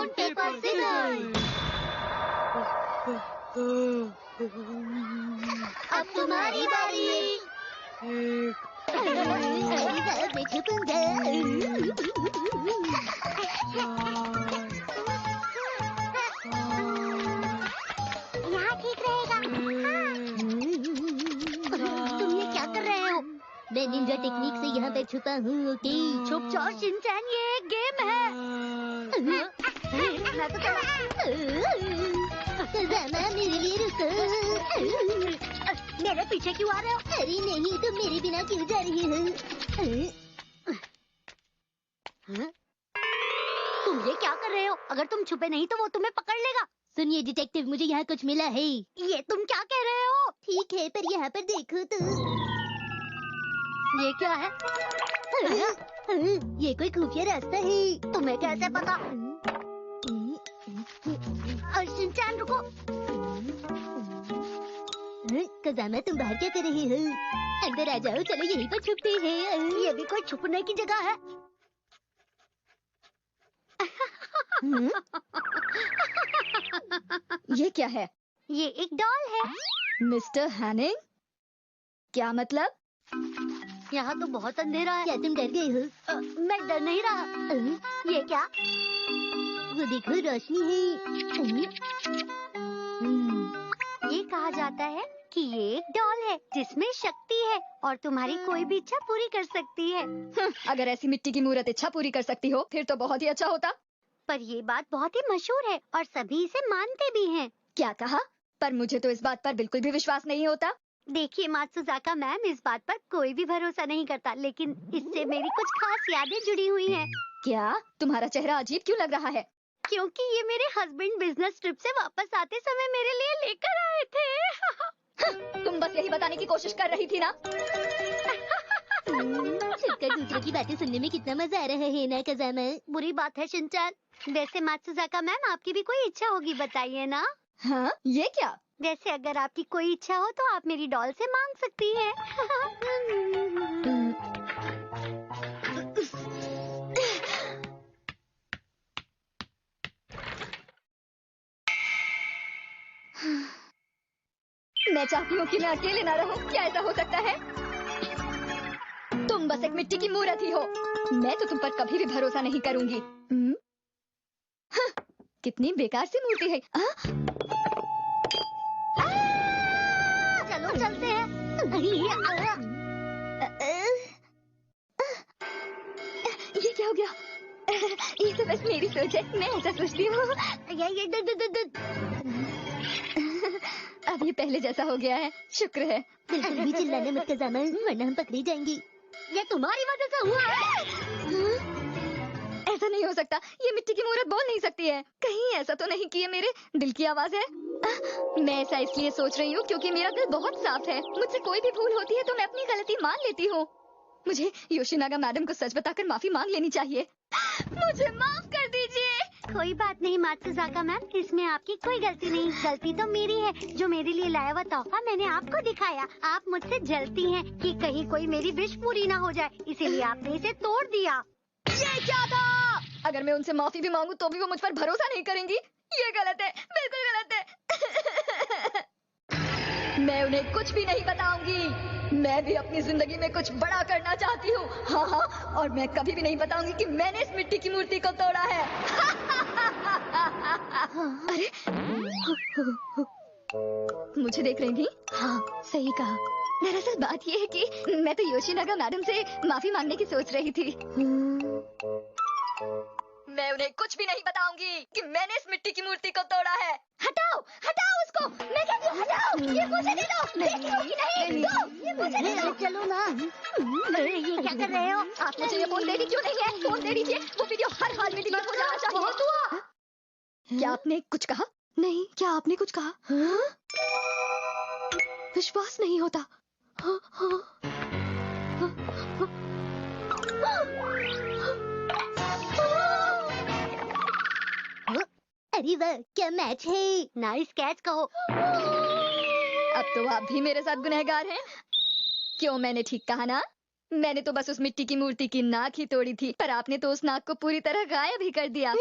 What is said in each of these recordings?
Stone, paper, scissors. अब तुम्हारी बारी। मैं छुपूंगा। यहाँ ठीक रहेगा। तुम ये क्या कर रहे हो? मैं निंजा टेक्निक से यहाँ पे छुपा हूँ। ओके, छुप जाओ शिनचैन, ये एक गेम है। मैं तो ज़मा, मेरे लिए रुको। मेरे पीछे क्यों आ रहे हो? अरे नहीं, तुम मेरे बिना क्यों जा रही हो? तुम ये क्या कर रहे हो? अगर तुम छुपे नहीं तो वो तुम्हें पकड़ लेगा। सुनिए डिटेक्टिव, मुझे यहाँ कुछ मिला है। ये तुम क्या कह रहे हो? ठीक है, पर यहाँ पर देखो तो। ये क्या है? ये कोई खुफिया रास्ता है। तुम्हें कैसे पता? शिनचैन रुको। कज़ामा, तुम बाहर क्या कर रहे हो? अंदर आ जाओ, चलो यहीं पर छुपते हैं। ये भी कोई छुपने की जगह है? ये क्या है? ये एक डॉल है। मिस्टर हैनिंग, क्या मतलब? यहाँ तो बहुत अंधेरा है। क्या तुम डर गए हो? मैं डर नहीं रहा। ये क्या? वो देखो, रोशनी है। ये कहा जाता है कि ये एक डॉल है जिसमें शक्ति है और तुम्हारी कोई भी इच्छा पूरी कर सकती है। अगर ऐसी मिट्टी की मूर्त इच्छा पूरी कर सकती हो, फिर तो बहुत ही अच्छा होता। पर ये बात बहुत ही मशहूर है और सभी इसे मानते भी हैं। क्या कहा? पर मुझे तो इस बात पर बिल्कुल भी विश्वास नहीं होता। देखिए मात्सुजाका मैम, इस बात पर कोई भी भरोसा नहीं करता, लेकिन इससे मेरी कुछ खास यादें जुड़ी हुई हैं। क्या? तुम्हारा चेहरा अजीब क्यों लग रहा है? क्योंकि ये मेरे हस्बैंड बिजनेस ट्रिप से वापस आते समय मेरे लिए लेकर आए थे। तुम बस यही बताने की कोशिश कर रही थी ना? छुपकर दूसरों की बातें सुनने में कितना मजा आ रहा है ना कज़ामा? बुरी बात है शिनचैन। वैसे मात्सुजाका मैम, आपकी भी कोई इच्छा होगी, बताइए ना? हाँ, ये क्या? वैसे अगर आपकी कोई इच्छा हो तो आप मेरी डॉल से मांग सकती हैं। मैं चाहती हूँ कि मैं अकेले ना रहूं। क्या ऐसा हो सकता है? तुम बस एक मिट्टी की मूर्त ही हो। मैं तो तुम पर कभी भी भरोसा नहीं करूंगी। हाँ, कितनी बेकार सी मूर्ति है। चलो चलते हैं। ये क्या हो गया? ये तो बस मेरी सोच है, मैं ऐसा सोचती हूँ। अब ये पहले जैसा हो गया है, शुक्र है। बिल्कुल भी चिल्लाने मत कज़ामा, वरना हम पकड़ी जाएंगी। ये तुम्हारी वजह से हुआ है। ऐसा नहीं हो सकता, ये मिट्टी की मूर्त बोल नहीं सकती है। कहीं ऐसा तो नहीं कि ये मेरे दिल की आवाज है? मैं ऐसा इसलिए सोच रही हूँ क्योंकि मेरा दिल बहुत साफ है। मुझसे कोई भी भूल होती है तो मैं अपनी गलती मान लेती हूँ। मुझे योशिनागा मैडम को सच बताकर माफी मांग लेनी चाहिए। मुझे माफ कर दीजिए। कोई बात नहीं मात्सुजाका मैम, इसमें आपकी कोई गलती नहीं। गलती तो मेरी है, जो मेरे लिए लाया हुआ तोहफा मैंने आपको दिखाया। आप मुझसे जलती हैं कि कहीं कोई मेरी विश पूरी ना हो जाए, इसीलिए आपने इसे तोड़ दिया। ये क्या था? अगर मैं उनसे माफी भी मांगू तो भी वो मुझ पर भरोसा नहीं करेंगी। ये गलत है, बिल्कुल गलत है। मैं उन्हें कुछ भी नहीं बताऊंगी। मैं भी अपनी जिंदगी में कुछ बड़ा करना चाहती हूँ। हाँ हाँ, और मैं कभी भी नहीं बताऊंगी कि मैंने इस मिट्टी की मूर्ति को तोड़ा है। अरे, मुझे देख रही थी? हाँ, सही कहा। दरअसल बात ये है कि मैं तो योशिनागा मैडम से माफी मांगने की सोच रही थी। मैं उन्हें कुछ भी नहीं बताऊंगी कि मैंने इस मिट्टी की मूर्ति को तोड़ा है। हटाओ, हटाओ उसको। मैं कहती हूँ हटाओ। ये मुझे दे दो। देखती हो कि नहीं? दो, ये मुझे दे दो। चलो ना। ये क्या कर रहे हो? आप मुझे ये फोन दे दी क्यों नहीं है? फोन दे दीजिए। वो वीडियो हर हाल में डिलीट हो जाना चाहिए। बहुत हुआ। क्या आपने कुछ कहा? नहीं, क्या आपने कुछ कहा? विश्वास नहीं होता। अरे वाह, क्या मैच है। नाइस कैच कहो। अब तो आप भी मेरे साथ गुनहगार हैं। क्यों, मैंने ठीक कहा ना? मैंने तो बस उस मिट्टी की मूर्ति की नाक ही तोड़ी थी, पर आपने तो उस नाक को पूरी तरह गायब ही कर दिया।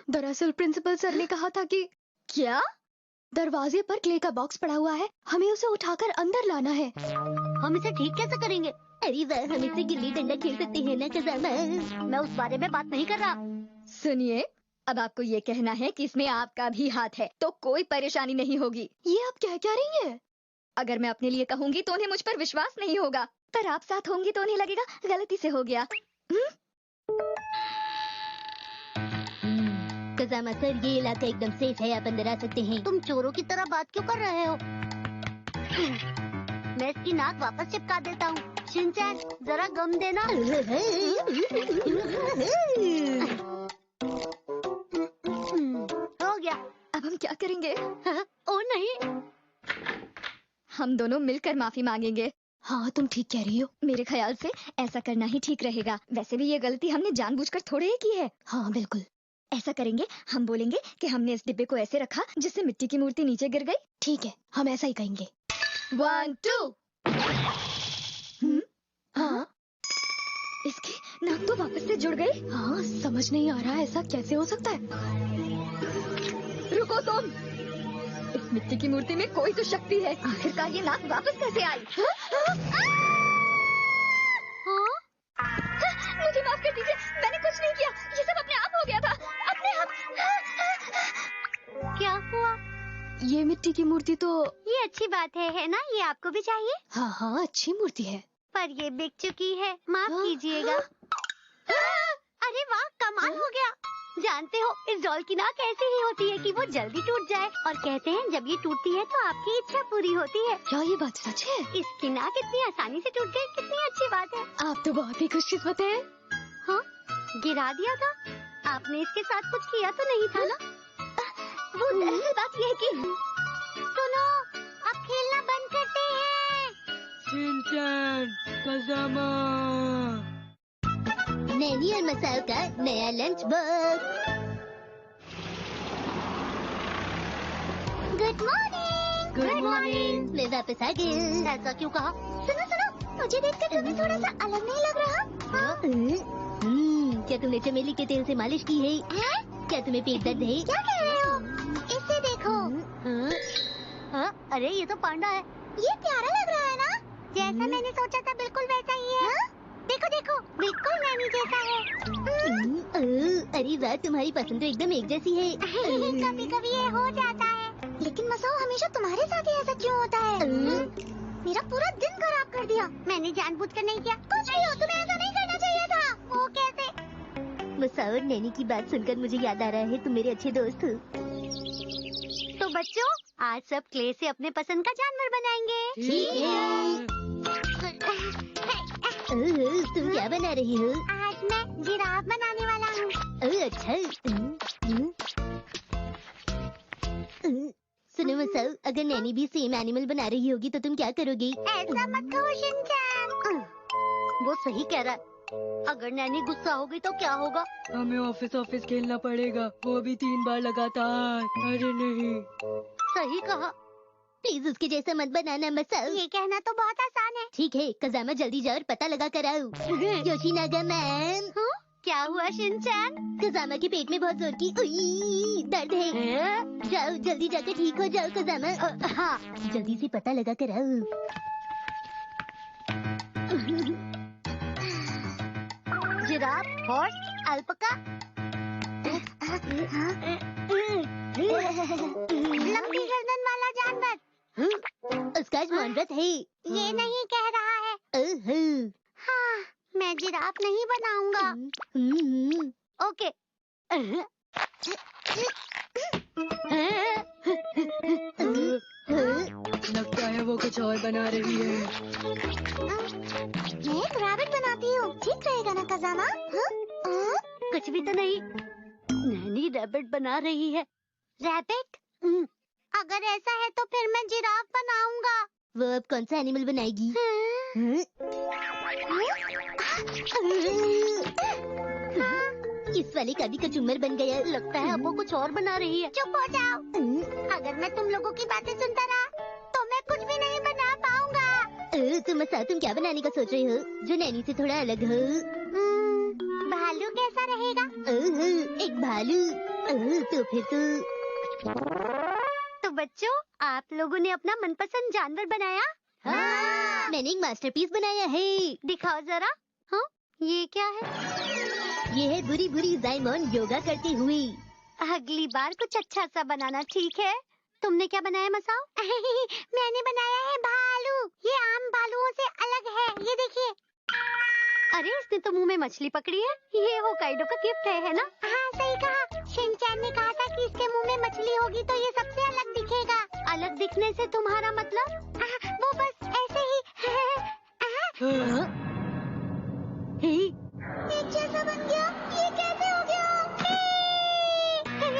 दरअसल प्रिंसिपल सर ने कहा था कि क्या दरवाजे पर क्ले का बॉक्स पड़ा हुआ है, हमें उसे उठाकर अंदर लाना है। हम इसे ठीक कैसे करेंगे? अरे वाह, हम इससे गिल्ली डंडा खेल सकते हैं ना खजामा। मैं उस बारे में बात नहीं कर रहा। सुनिए, अब आपको ये कहना है कि इसमें आपका भी हाथ है, तो कोई परेशानी नहीं होगी। ये आप क्या रही हैं? अगर मैं अपने लिए कहूँगी तो उन्हें मुझ पर विश्वास नहीं होगा, पर आप साथ होंगी तो उन्हें लगेगा गलती से हो गया। खजामा सर, ये इलाका एकदम सेफ है, आप अंदर आ सकते हैं। तुम चोरों की तरह बात क्यों कर रहे हो? मैं इसकी नाक वापस चिपका देता हूँ। शिनचैन, जरा गम देना। हो गया। अब हम क्या करेंगे? ओ नहीं, हम दोनों मिलकर माफी मांगेंगे। हाँ, तुम ठीक कह रही हो। मेरे ख्याल से ऐसा करना ही ठीक रहेगा। वैसे भी ये गलती हमने जानबूझकर थोड़े ही की है। हाँ बिल्कुल। ऐसा करेंगे, हम बोलेंगे कि हमने इस डिब्बे को ऐसे रखा जिससे मिट्टी की मूर्ति नीचे गिर गई। ठीक है, हम ऐसा ही कहेंगे। 1 2। हाँ, इसकी नाक तो वापस से जुड़ गई। हाँ, समझ नहीं आ रहा ऐसा कैसे हो सकता है। रुको तुम, इस मिट्टी की मूर्ति में कोई तो शक्ति है। आखिरकार ये नाक वापस कैसे आई? मुझे माफ कर दीजिए, मैंने कुछ नहीं किया, ये सब अपने आप हो गया था, अपने आप। क्या हुआ? ये मिट्टी की मूर्ति तो ये अच्छी बात है ना? ये आपको भी चाहिए? हाँ हाँ, अच्छी मूर्ति है, पर ये बिक चुकी है, माफ कीजिएगा। अरे वाह, कमाल हो गया। जानते हो, इस डॉल की नाक ऐसी ही होती है कि वो जल्दी टूट जाए, और कहते हैं जब ये टूटती है तो आपकी इच्छा पूरी होती है। क्या ये बात सच है? इसकी नाक इतनी आसानी से टूट गई, कितनी अच्छी बात है। आप तो बहुत ही खुशकिस्मत हैं। हाँ, गिरा दिया था। आपने इसके साथ कुछ किया तो नहीं था ना? वो दरअसल बात ये है कि सुनो, अब खेलना बंद करते हैं। शिनचैन, खजामा। नैनी और मसाओ का नया lunch box. Good morning. Good morning. मैं वापस आ गई। ऐसा क्यों कहा? सुनो सुनो, मुझे देखकर तुम्हें थोड़ा सा अलग नहीं लग रहा? क्या तुमने चमेली के तेल से मालिश की है? क्या तुम्हें पेट दर्द है? क्या कह रहे हो? इसे देखो। हाँ? अरे ये तो पांडा है। ये प्यारा लग रहा है ना? जैसा मैंने सोचा था बिल्कुल वैसा ही है। देखो देखो, बिल्कुल नैनी जैसा है। अरे वाह, तुम्हारी पसंद तो एकदम एक जैसी है। कभी कभी ये हो जाता है, लेकिन मसाओ हमेशा तुम्हारे साथ ही ऐसा क्यों होता है? मेरा पूरा दिन खराब कर दिया। मैंने जानबूझकर नहीं किया। कुछ भी हो, तुम्हें ऐसा नहीं करना चाहिए था। वो कैसे? मसाओ और नैनी की बात सुनकर मुझे याद आ रहा है, तुम मेरे अच्छे दोस्त हो। तो बच्चों, आज सब क्ले से अपने पसंद का जानवर बनाएंगे। ठीक है। तुम क्या बना रही हो? आज मैं जिराफ बनाने वाला हूँ। अच्छा। सुनो मसाओ, अगर नैनी भी सेम एनिमल बना रही होगी तो तुम क्या करोगी? ऐसा मत कहो शिनचैन। वो सही कह रहा है। अगर नैनी गुस्सा हो गई तो क्या होगा? हमें ऑफिस खेलना पड़ेगा, वो भी 3 बार लगातार। अरे नहीं। सही कहा। प्लीज उसके जैसा मत बनाना मसाओ। ये कहना तो बहुत आसान है। ठीक है, खजामा जल्दी जाओ और पता लगा कर आओ। योशिनागा मैम। हाँ? क्या हुआ शिनचैन? खजामा के पेट में बहुत जोर की दर्द है। जाओ जल्दी जाकर ठीक हो जाओ खजामा। हाँ, जल्दी से पता लगा कर आओ। जिराफ, हॉर्स, अल्पका, लंबी गर्दन वाला जानवर। उसका आज मौनव्रत है। ये नहीं कह रहा है। हाँ, मैं जिराफ नहीं बनाऊंगा। ओके। लगता है वो कुछ और बना रही है। मैं एक रैबिट बनाती हूँ, ठीक रहेगा ना खजाना? कुछ भी तो नहीं। नैनी रैबिट बना रही है। रैबिट? अगर ऐसा है तो फिर मैं जिराफ बनाऊंगा। वो अब कौन सा एनिमल बनाएगी? इस वाले का भी कचूमर बन गया। लगता है अब वो कुछ और बना रही है। चुप हो जाओ। अगर मैं तुम लोगों की बातें सुनता रहा तो मैं कुछ भी नहीं बना पाऊंगा। तुम मसाओ, तुम क्या बनाने का सोच रहे हो जो नैनी से थोड़ा अलग हो? भालू कैसा रहेगा? एक भालू? तो फिर तो बच्चों, आप लोगों ने अपना मनपसंद जानवर बनाया? हाँ, मैंने एक मास्टरपीस बनाया है। दिखाओ जरा। हाँ, ये क्या है? ये है बुरी बुरी जाइमोन योगा करते हुए। अगली बार कुछ अच्छा सा बनाना, ठीक है? तुमने क्या बनाया मसाओ? मैंने बनाया है भालू। ये आम भालुओं से अलग है, ये देखिए। अरे, इसने तो मुंह में मछली पकड़ी है। ये होकाइडो का गिफ्ट है ना? हाँ, सही कहा। शिनचैन ने कहा था कि इसके मुंह में मछली होगी तो ये सबसे अलग दिखेगा। अलग दिखने से तुम्हारा मतलब? वो बस ऐसे ही। एक जैसा बन गया। ये कैसे हो गया?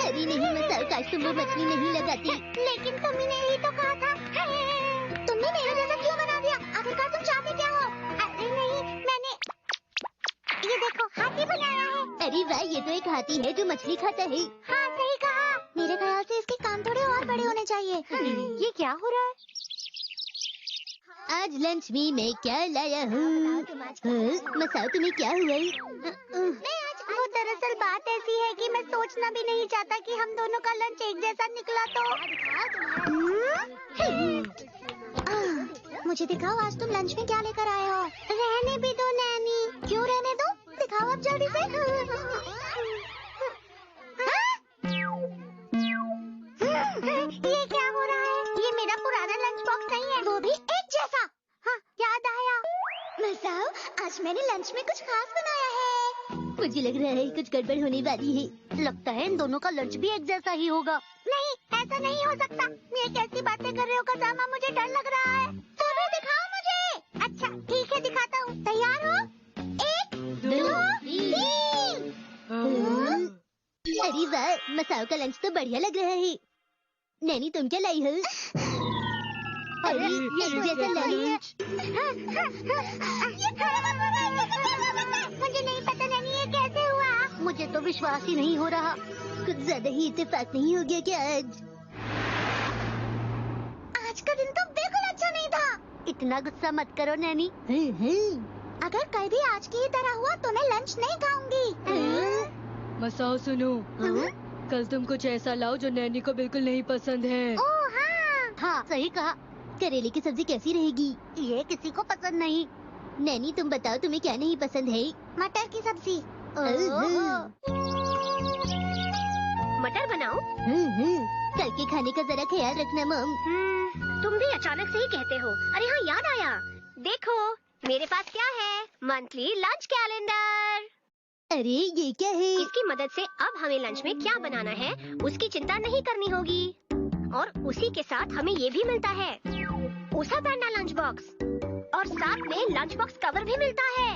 अरे नहीं मसाओ, काश तुम वो मछली नहीं लगाती। लेकिन तुमने ही तो कहा था। तुमने मेरे जैसा क्यों बना दिया? आखिरकार तुम चाहते क्या हो? अरे नहीं, मैंने ये देखो हाथी बनाया है। अरे वाह, ये तो एक हाथी है जो मछली खाता है। हाँ, सही कहा। मेरे ख्याल से इसके कान थोड़े और बड़े होने चाहिए। ये क्या हो रहा है? आज लंच में मैं क्या लाया हूँ? मसाओ, तुम्हें क्या हुआ? वो दरअसल बात ऐसी है कि मैं सोचना भी नहीं चाहता कि हम दोनों का लंच एक जैसा निकला तो। मुझे दिखाओ, आज तुम लंच में क्या लेकर आए हो? रहने भी दो नैनी। क्यों रहने दो? दिखाओ अब जल्दी से। ये क्या हो रहा है? ये मेरा पुराना लंच बॉक्स नहीं है, वो भी एक जैसा। हाँ, याद आया। मसाओ, आज मैंने लंच में कुछ खास बनाया है। मुझे लग रहा है कुछ गड़बड़ होने वाली है। लगता है इन दोनों का लंच भी एक जैसा ही होगा। नहीं, ऐसा नहीं हो सकता। ये कैसी बातें कर रहे हो कसामा? मुझे डर लग रहा है। तो भी दिखाओ मुझे। अच्छा, ठीक है, दिखाता हूँ। तैयार हो? 1, 2, 3। अरे वाह, मसाओ का लंच तो बढ़िया लग रहा है। नैनी, तुम क्या लाई हो? अरे, एक जैसा लंच। मुझे नहीं पता नैनी, ये कैसे हुआ? मुझे तो विश्वास ही नहीं हो रहा। कुछ ज्यादा ही इत्तेफाक नहीं हो गया क्या आज? आज का दिन तो बिल्कुल अच्छा नहीं था। इतना गुस्सा मत करो नैनी। अगर कल भी आज की ही तरह हुआ तो मैं लंच नहीं खाऊंगी। मसाओ सुनो, कल तुम कुछ ऐसा लाओ जो नैनी को बिल्कुल नहीं पसंद है। ओह हाँ, हाँ सही कहा। करेले की सब्जी कैसी रहेगी? ये किसी को पसंद नहीं। नैनी, तुम बताओ तुम्हें क्या नहीं पसंद है? मटर की सब्जी। मटर बनाओ? कल के खाने का जरा ख्याल रखना मम। तुम भी अचानक से ही कहते हो। अरे हाँ, याद आया। देखो मेरे पास क्या है, मंथली लंच कैलेंडर। अरे ये क्या है? इसकी मदद से अब हमें लंच में क्या बनाना है उसकी चिंता नहीं करनी होगी। और उसी के साथ हमें ये भी मिलता है उषा पैंडा लंच बॉक्स, और साथ में लंच बॉक्स कवर भी मिलता है।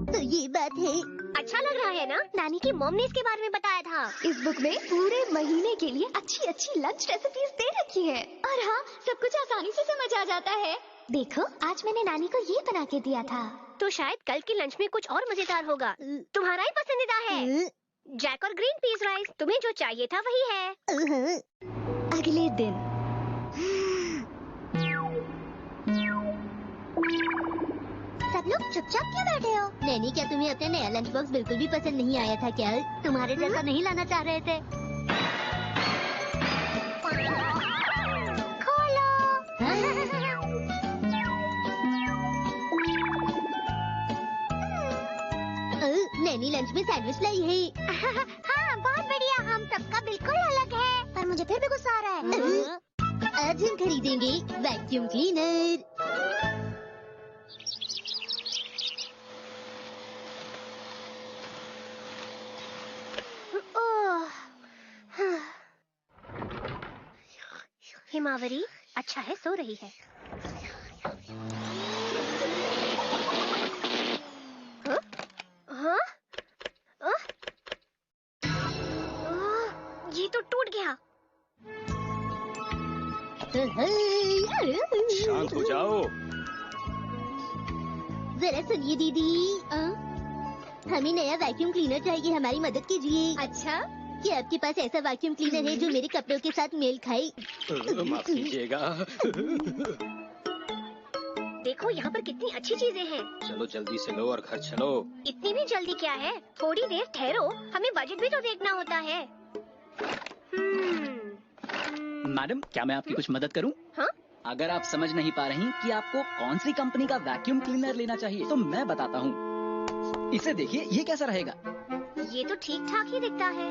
तो ये बात है। अच्छा लग रहा है ना? नानी की मॉम ने इसके बारे में बताया था। इस बुक में पूरे महीने के लिए अच्छी अच्छी लंच रेसिपीज दे रखी है। और हाँ, सब कुछ आसानी से समझ आ जाता है। देखो, आज मैंने नानी को ये बना के दिया था। तो शायद कल की लंच में कुछ और मजेदार होगा। तुम्हारा ही पसंदीदा है। जैक और ग्रीन पीस राइस। तुम्हें जो चाहिए था वही है। अगले दिन सब लोग चुपचाप क्यों बैठे हो? नैनी, क्या तुम्हें अपना नया लंच बॉक्स बिल्कुल भी पसंद नहीं आया था क्या? तुम्हारे जैसा नहीं लाना चाह रहे थे। खोलो। नैनी लंच में सैंडविच लाई है। हाँ, बहुत बढ़िया। हम सबका बिल्कुल अलग है, पर मुझे फिर भी गुस्सा आ रहा है। आज हम खरीदेंगे वैक्यूम क्लीनर। हिमावरी अच्छा है, सो रही है। हाँ? ये तो टूट गया। शांत हो जाओ। जरा सुनिए दीदी, हमें नया वैक्यूम क्लीनर चाहिए, हमारी मदद कीजिए। अच्छा, क्या आपके पास ऐसा वैक्यूम क्लीनर है जो मेरे कपड़ों के साथ मेल खाए? माफ कीजिएगा। देखो यहाँ पर कितनी अच्छी चीजें हैं। चलो जल्दी से लो और घर चलो। इतनी भी जल्दी क्या है, थोड़ी देर ठहरो, हमें बजट भी तो देखना होता है। मैडम, क्या मैं आपकी कुछ मदद करूं? हाँ? अगर आप समझ नहीं पा रही कि आपको कौन सी कंपनी का वैक्यूम क्लीनर लेना चाहिए तो मैं बताता हूँ। इसे देखिए, ये कैसा रहेगा? ये तो ठीक ठाक ही दिखता है।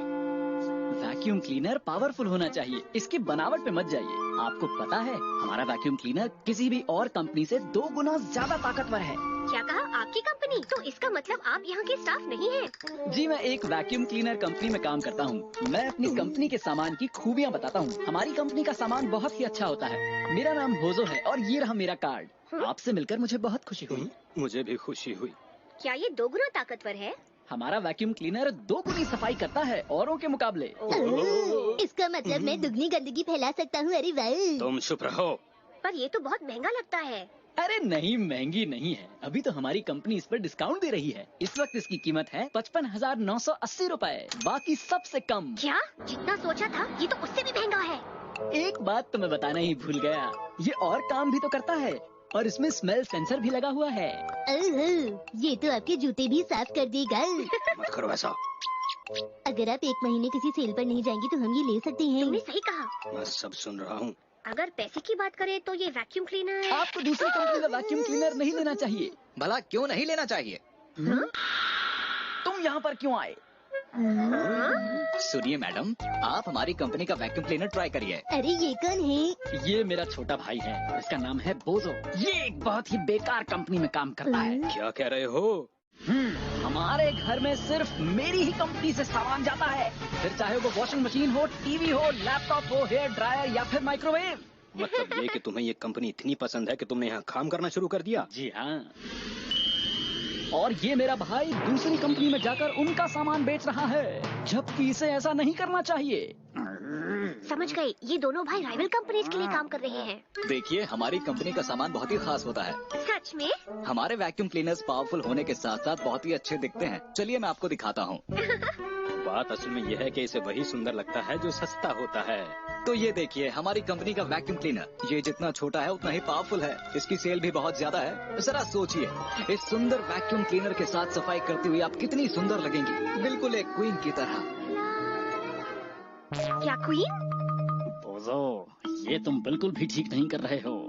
वैक्यूम क्लीनर पावरफुल होना चाहिए, इसकी बनावट पे मत जाइए। आपको पता है हमारा वैक्यूम क्लीनर किसी भी और कंपनी से 2 गुना ज्यादा ताकतवर है। क्या कहा, आपकी कंपनी? तो इसका मतलब आप यहाँ के स्टाफ नहीं हैं। जी, मैं एक वैक्यूम क्लीनर कंपनी में काम करता हूँ। मैं अपनी कंपनी के सामान की खूबियाँ बताता हूँ। हमारी कंपनी का सामान बहुत ही अच्छा होता है। मेरा नाम भोजो है और ये रहा मेरा कार्ड। आपसे मिलकर मुझे बहुत खुशी हुई। मुझे भी खुशी हुई। क्या ये 2 गुना ताकतवर है? हमारा वैक्यूम क्लीनर 2 गुनी सफाई करता है औरों के मुकाबले। इसका मतलब मैं दुगनी गंदगी फैला सकता हूँ। अरे वाह! तुम चुप रहो। पर ये तो बहुत महंगा लगता है। अरे नहीं, महंगी नहीं है। अभी तो हमारी कंपनी इस पर डिस्काउंट दे रही है। इस वक्त इसकी कीमत है 55,980 रुपए, बाकी सबसे कम। क्या? जितना सोचा था ये तो उससे भी महंगा है। एक बात तो मैं बताना ही भूल गया, ये और काम भी तो करता है और इसमें स्मेल सेंसर भी लगा हुआ है। ये तो आपके जूते भी साफ कर देगा। मत करो ऐसा। अगर आप 1 महीने किसी सेल पर नहीं जाएंगी तो हम ये ले सकते तुमने हैं। सही कहा। मैं सब सुन रहा हूँ। अगर पैसे की बात करें तो ये वैक्यूम क्लीनर। आपको दूसरी कंपनी का वैक्यूम क्लीनर नहीं लेना चाहिए। भला क्यों नहीं लेना चाहिए? तुम यहाँ पर क्यों आए? सुनिए मैडम, आप हमारी कंपनी का वैक्यूम क्लीनर ट्राई करिए। अरे ये कौन है? ये मेरा छोटा भाई है, इसका नाम है बोजो। ये एक बहुत ही बेकार कंपनी में काम करता है। क्या कह रहे हो? हमारे घर में सिर्फ मेरी ही कंपनी से सामान जाता है, फिर चाहे वो वॉशिंग मशीन हो, टीवी हो, लैपटॉप हो, हेयर ड्रायर या फिर माइक्रोवेव। मतलब ये कि तुम्हें ये कंपनी इतनी पसंद है कि तुमने यहाँ काम करना शुरू कर दिया? जी हाँ। और ये मेरा भाई दूसरी कंपनी में जाकर उनका सामान बेच रहा है, जबकि इसे ऐसा नहीं करना चाहिए। समझ गई, ये दोनों भाई राइवल कंपनीज के लिए काम कर रहे हैं। देखिए, हमारी कंपनी का सामान बहुत ही खास होता है। सच में? हमारे वैक्यूम क्लीनर्स पावरफुल होने के साथ साथ बहुत ही अच्छे दिखते हैं। चलिए मैं आपको दिखाता हूँ। बात असल में यह है कि इसे वही सुंदर लगता है जो सस्ता होता है। तो ये देखिए, हमारी कंपनी का वैक्यूम क्लीनर, ये जितना छोटा है उतना ही पावरफुल है। इसकी सेल भी बहुत ज्यादा है। जरा सोचिए, इस सुंदर वैक्यूम क्लीनर के साथ सफाई करते हुए आप कितनी सुंदर लगेंगी, बिल्कुल एक क्वीन की तरह। क्या क्वीन? बोजो, ये तुम बिल्कुल भी ठीक नहीं कर रहे हो।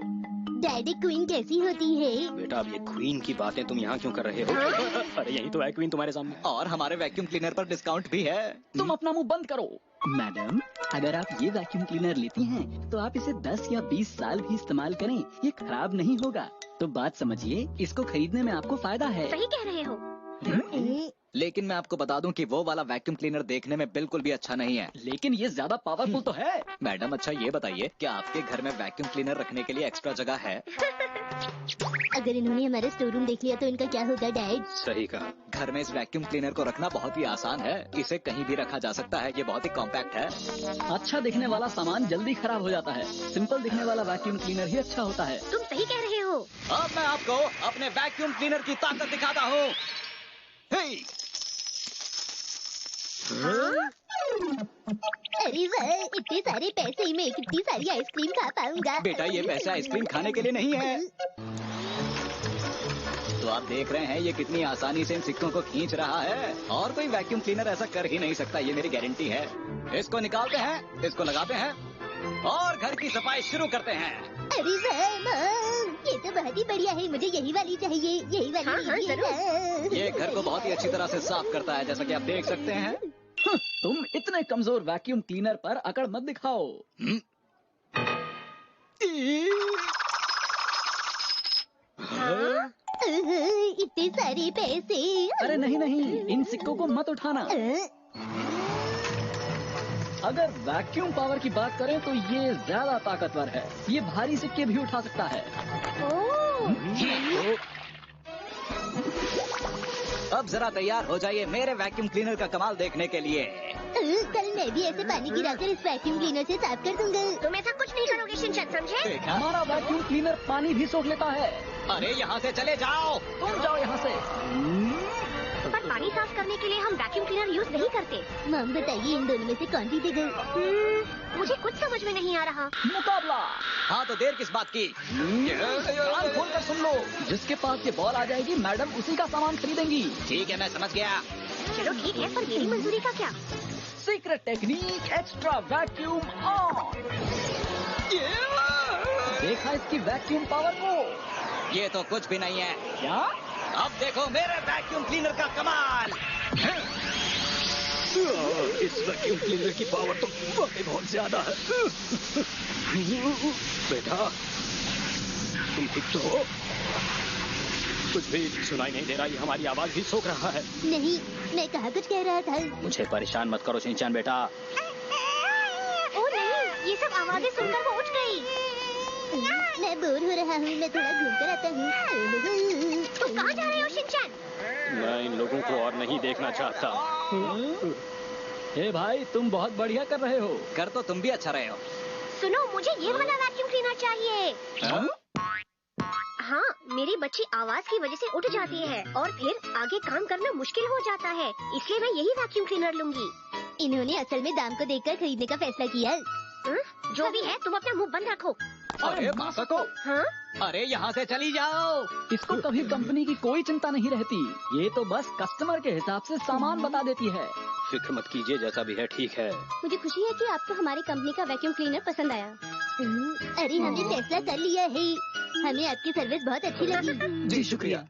डैडी, क्वीन कैसी होती है? बेटा, अब ये क्वीन की बातें तुम यहाँ क्यों कर रहे हो? अरे यही तो है क्वीन तुम्हारे सामने। और हमारे वैक्यूम क्लीनर पर डिस्काउंट भी है। तुम अपना मुंह बंद करो। मैडम, अगर आप ये वैक्यूम क्लीनर लेती हैं, तो आप इसे 10 या 20 साल भी इस्तेमाल करें, ये खराब नहीं होगा। तो बात समझिए, इसको खरीदने में आपको फायदा है। सही कह रहे हो। लेकिन मैं आपको बता दूं कि वो वाला वैक्यूम क्लीनर देखने में बिल्कुल भी अच्छा नहीं है। लेकिन ये ज्यादा पावरफुल तो है। मैडम, अच्छा ये बताइए, क्या आपके घर में वैक्यूम क्लीनर रखने के लिए एक्स्ट्रा जगह है? अगर इन्होंने हमारा स्टोर रूम देख लिया तो इनका क्या होगा डैड? सही कहा। घर में इस वैक्यूम क्लीनर को रखना बहुत ही आसान है। इसे कहीं भी रखा जा सकता है। ये बहुत ही कॉम्पैक्ट है। अच्छा दिखने वाला सामान जल्दी खराब हो जाता है, सिंपल दिखने वाला वैक्यूम क्लीनर ही अच्छा होता है। तुम सही कह रहे हो। अब मैं आपको अपने वैक्यूम क्लीनर की ताकत दिखाता हूँ। अरे वाह, इतने सारे पैसे में कितनी सारी आइसक्रीम खा पाऊंगा। बेटा, ये पैसे आइसक्रीम खाने के लिए नहीं है। तो आप देख रहे हैं ये कितनी आसानी से इन सिक्कों को खींच रहा है, और कोई वैक्यूम क्लीनर ऐसा कर ही नहीं सकता, ये मेरी गारंटी है। इसको निकालते हैं, इसको लगाते हैं और घर की सफाई शुरू करते हैं। अरे वाह मॉम, ये तो बहुत ही बढ़िया है। मुझे यही वाली चाहिए, यही वाली। हाँ, लीजिए। ये घर को बहुत ही अच्छी तरह से साफ करता है, जैसा कि आप देख सकते हैं। तुम इतने कमजोर वैक्यूम क्लीनर पर अकड़ मत दिखाओ। इतने सारे पैसे। अरे नहीं नहीं, इन सिक्कों को मत उठाना। अगर वैक्यूम पावर की बात करें तो ये ज्यादा ताकतवर है, ये भारी सिक्के भी उठा सकता है। अब जरा तैयार हो जाइए मेरे वैक्यूम क्लीनर का कमाल देखने के लिए। कल मैं भी ऐसे पानी गिराकर इस वैक्यूम क्लीनर से साफ कर दूंगा। तुम ऐसा कुछ नहीं करोगे शिनचैन, समझे? देखा? हमारा वैक्यूम क्लीनर पानी भी सोख लेता है। अरे यहाँ से चले जाओ। तुम जाओ यहाँ से। पर पानी साफ करने के लिए हम वैक्यूम क्लीनर यूज नहीं करते। मॉम बताइए इन दोनों में से कौन जीतेगा? मुझे कुछ समझ में नहीं आ रहा। मुकाबला। हाँ तो देर किस बात की? कान खोल कर सुन लो, जिसके पास ये बॉल आ जाएगी मैडम उसी का सामान खरीदेंगी। ठीक है, मैं समझ गया। चलो ठीक है, पर मेरी मंजूरी का क्या? Secret technique extra vacuum on. देखा इसकी वैक्यूम पावर को? ये तो कुछ भी नहीं है। क्या? अब देखो मेरे वैक्यूम क्लीनर का कमाल। इस वैक्यूम क्लीनर की पावर तो वाकई बहुत ज्यादा है। बेटा तुम ठीक तो हो? कुछ भी सुनाई नहीं दे रहा, ये हमारी आवाज भी सोख रहा है। नहीं, मैं कहाँ कुछ कह रहा था। मुझे परेशान मत करो शिनचैन बेटा। ओ नहीं, ये सब आवाजें सुनकर वो उठ गई। मैं बोर हो रहा हूँ, मैं थोड़ा घूम कर आता हूँ। तुम कहाँ जा रहे हो शिनचैन? मैं इन लोगों को और नहीं देखना चाहता। हे भाई तुम बहुत बढ़िया कर रहे हो। कर तो तुम भी अच्छा रहे हो। सुनो, मुझे ये वाला वैक्यूम क्लीनर चाहिए। हाँ? हाँ, मेरी बच्ची आवाज की वजह से उठ जाती है और फिर आगे काम करना मुश्किल हो जाता है, इसलिए मैं यही वैक्यूम क्लीनर लूंगी। इन्होंने असल में दाम को देखकर खरीदने का फैसला किया। जो भी है, तुम अपना मुंह बंद रखो। अरे मासा को, हाँ? अरे यहाँ से चली जाओ। इसको कभी कंपनी की कोई चिंता नहीं रहती, ये तो बस कस्टमर के हिसाब से सामान बता देती है। फिक्र मत कीजिए, जैसा भी है ठीक है। मुझे खुशी है कि आपको हमारी कंपनी का वैक्यूम क्लीनर पसंद आया। अरे हमने फैसला कर लिया है, हमें आपकी सर्विस बहुत अच्छी लगी। जी शुक्रिया।